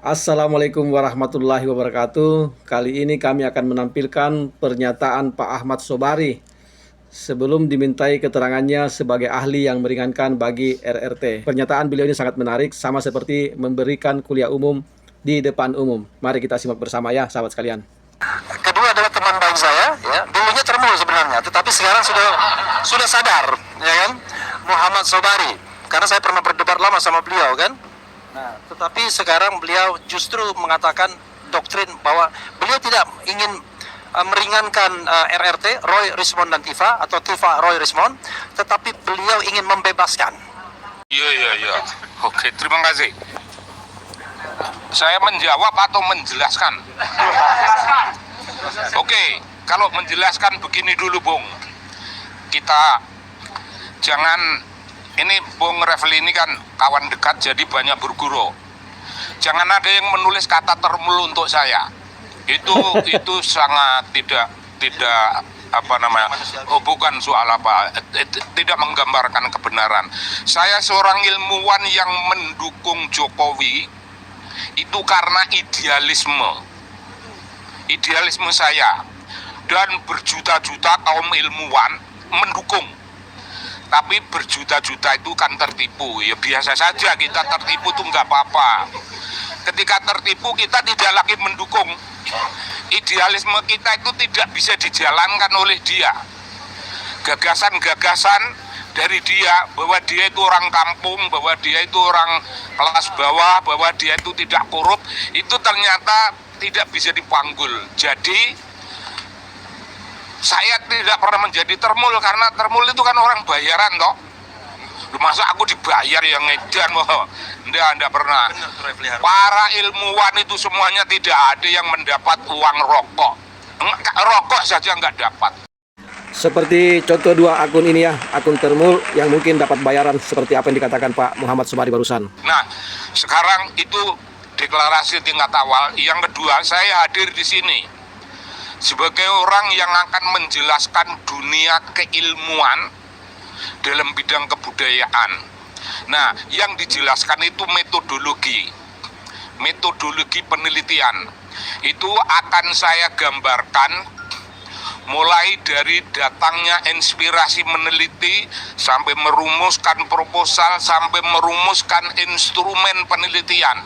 Assalamualaikum warahmatullahi wabarakatuh. Kali ini kami akan menampilkan pernyataan Pak Ahmad Sobari sebelum dimintai keterangannya sebagai ahli yang meringankan bagi RRT. Pernyataan beliau ini sangat menarik, sama seperti memberikan kuliah umum di depan umum. Mari kita simak bersama ya, sahabat sekalian. Kedua adalah teman baik saya, ya, dulunya termul sebenarnya, tetapi sekarang sudah sadar, ya kan, Muhammad Sobari, karena saya pernah berdebat lama sama beliau kan. Nah, tetapi sekarang beliau justru mengatakan doktrin bahwa beliau tidak ingin meringankan RRT, Roy Rismond dan Tifa, atau Tifa Roy Rismond, tetapi beliau ingin membebaskan. Iya. Oke, terima kasih. Saya menjawab atau menjelaskan? Oke, kalau menjelaskan begini dulu, Bung. Kita jangan, ini Bung Refli ini kan kawan dekat, jadi banyak berguru. Jangan ada yang menulis kata termul untuk saya. Itu sangat tidak apa namanya, bukan soal apa, tidak menggambarkan kebenaran. Saya seorang ilmuwan yang mendukung Jokowi itu karena idealisme saya, dan berjuta-juta kaum ilmuwan mendukung. Tapi berjuta-juta itu kan tertipu. Ya biasa saja, kita tertipu tuh nggak apa-apa. Ketika tertipu kita tidak lagi mendukung. Idealisme kita itu tidak bisa dijalankan oleh dia. Gagasan-gagasan dari dia, bahwa dia itu orang kampung, bahwa dia itu orang kelas bawah, bahwa dia itu tidak korup, itu ternyata tidak bisa dipanggul. Jadi saya tidak pernah menjadi termul, karena termul itu kan orang bayaran toh. Masa aku dibayar yang ngedan? Enggak pernah. Para ilmuwan itu semuanya tidak ada yang mendapat uang rokok. Rokok saja nggak dapat. Seperti contoh dua akun ini ya, akun termul yang mungkin dapat bayaran seperti apa yang dikatakan Pak Muhammad Sobari barusan. Nah, sekarang itu deklarasi tingkat awal. Yang kedua, saya hadir di sini sebagai orang yang akan menjelaskan dunia keilmuan dalam bidang kebudayaan. Nah, yang dijelaskan itu metodologi penelitian. Itu akan saya gambarkan mulai dari datangnya inspirasi meneliti, sampai merumuskan proposal, sampai merumuskan instrumen penelitian.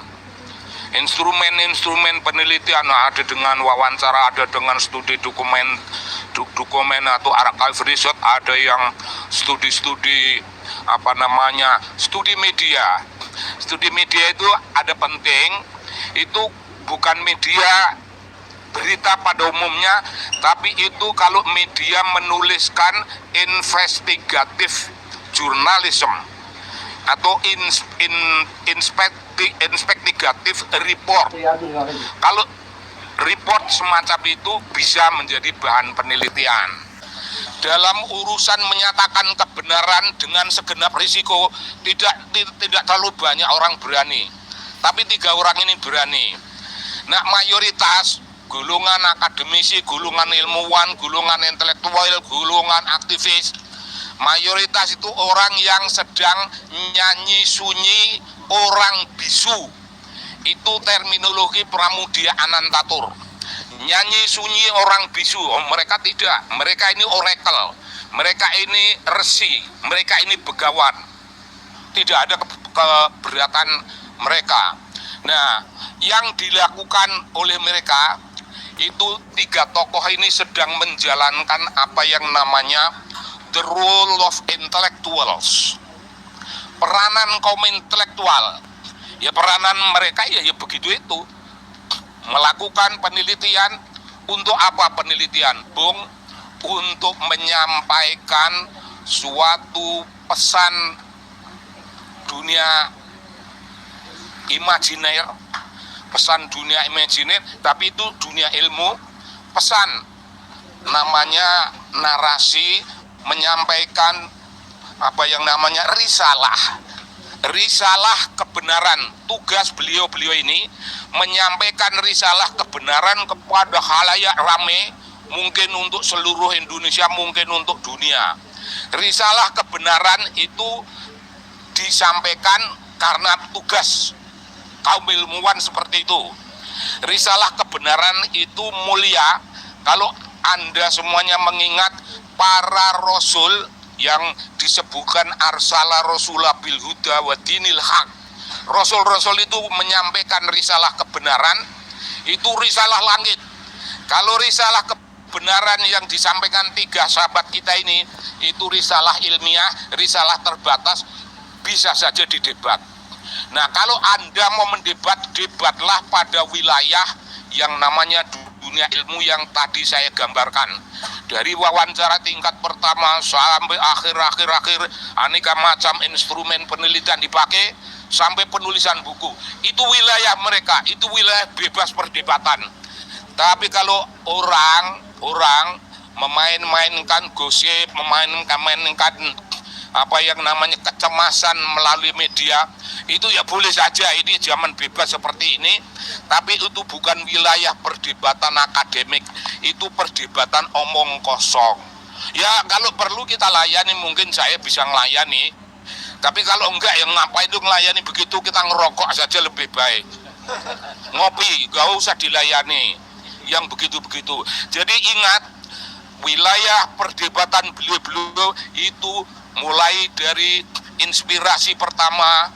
Instrumen penelitian ada dengan wawancara, ada dengan studi dokumen atau archive research, ada yang studi studi media. Studi media itu ada penting, itu bukan media berita pada umumnya, tapi itu kalau media menuliskan investigatif journalism atau inspektigatif report. Kalau report semacam itu bisa menjadi bahan penelitian. Dalam urusan menyatakan kebenaran dengan segenap risiko, tidak terlalu banyak orang berani. Tapi 3 orang ini berani. Nah, mayoritas golongan akademisi, golongan ilmuwan, golongan intelektual, golongan aktivis, mayoritas itu orang yang sedang nyanyi sunyi, orang bisu. Itu terminologi Pramudia Anantatur. Nyanyi sunyi orang bisu. Mereka tidak, mereka ini oracle, mereka ini resi, mereka ini begawan. Tidak ada keberatan mereka. Nah, yang dilakukan oleh mereka itu 3 tokoh ini sedang menjalankan apa yang namanya the role of intellectuals, peranan kaum intelektual. Ya peranan mereka ya begitu itu, melakukan penelitian. Untuk apa penelitian, Bung? Untuk menyampaikan suatu pesan dunia imajiner, tapi itu dunia ilmu, pesan namanya narasi, menyampaikan apa yang namanya risalah kebenaran. Tugas beliau ini menyampaikan risalah kebenaran kepada khalayak rame, mungkin untuk seluruh Indonesia, mungkin untuk dunia. Risalah kebenaran itu disampaikan karena tugas kaum ilmuwan seperti itu. Risalah kebenaran itu mulia kalau Anda semuanya mengingat para rasul yang disebutkan arsala rasulah bil huda wa dinil haq. Rasul-rasul itu menyampaikan risalah kebenaran, itu risalah langit. Kalau risalah kebenaran yang disampaikan 3 sahabat kita ini, itu risalah ilmiah, risalah terbatas, bisa saja didebat. Nah, kalau Anda mau mendebat, debatlah pada wilayah yang namanya dunia ilmu yang tadi saya gambarkan. Dari wawancara tingkat pertama sampai akhir, aneka macam instrumen penelitian dipakai, sampai penulisan buku. Itu wilayah mereka, itu wilayah bebas perdebatan. Tapi kalau orang memain-mainkan gosip, memain-mainkan apa yang namanya kecemasan melalui media, itu ya boleh saja, ini zaman bebas seperti ini. Tapi itu bukan wilayah perdebatan akademik, itu perdebatan omong kosong. Ya kalau perlu kita layani, mungkin saya bisa melayani. Tapi kalau enggak, yang ngapain itu melayani begitu, kita ngerokok saja lebih baik. Ngopi, gak usah dilayani yang begitu-begitu. Jadi ingat, wilayah perdebatan beliau-beliau itu mulai dari inspirasi pertama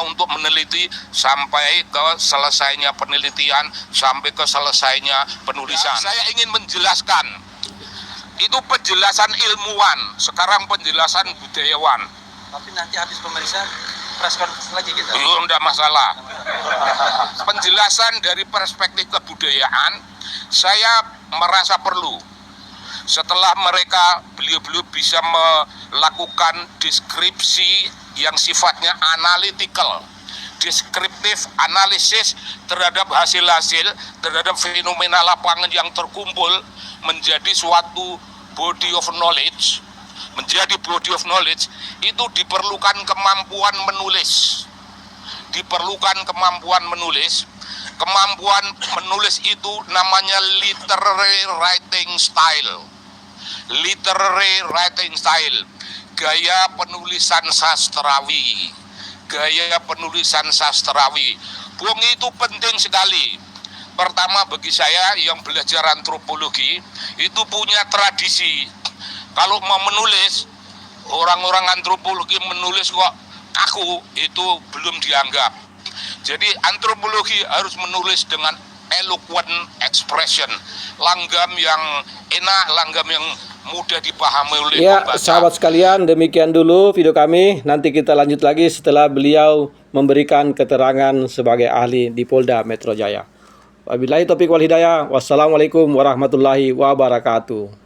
untuk meneliti sampai ke selesainya penelitian, sampai ke selesainya penulisan. Saya ingin menjelaskan, itu penjelasan ilmuwan, sekarang penjelasan budayawan. Tapi nanti habis pemeriksaan press conference lagi kita. Enggak masalah. Penjelasan dari perspektif kebudayaan, saya merasa perlu. Setelah beliau-beliau bisa melakukan deskripsi yang sifatnya analytical, deskriptif analisis terhadap hasil-hasil, terhadap fenomena lapangan yang terkumpul menjadi suatu body of knowledge, itu diperlukan kemampuan menulis. Kemampuan menulis itu namanya literary writing style. Gaya penulisan sastrawi. Bung, itu penting sekali. Pertama, bagi saya yang belajar antropologi itu punya tradisi. Kalau mau menulis, orang-orang antropologi menulis kok kaku, itu belum dianggap. Jadi antropologi harus menulis dengan eloquent expression, langgam yang enak, langgam yang mudah dipahami oleh pembaca. Sahabat sekalian, demikian dulu video kami. Nanti kita lanjut lagi setelah beliau memberikan keterangan sebagai ahli di Polda Metro Jaya. Wabillahi taufiq wal hidayah. Wassalamualaikum warahmatullahi wabarakatuh.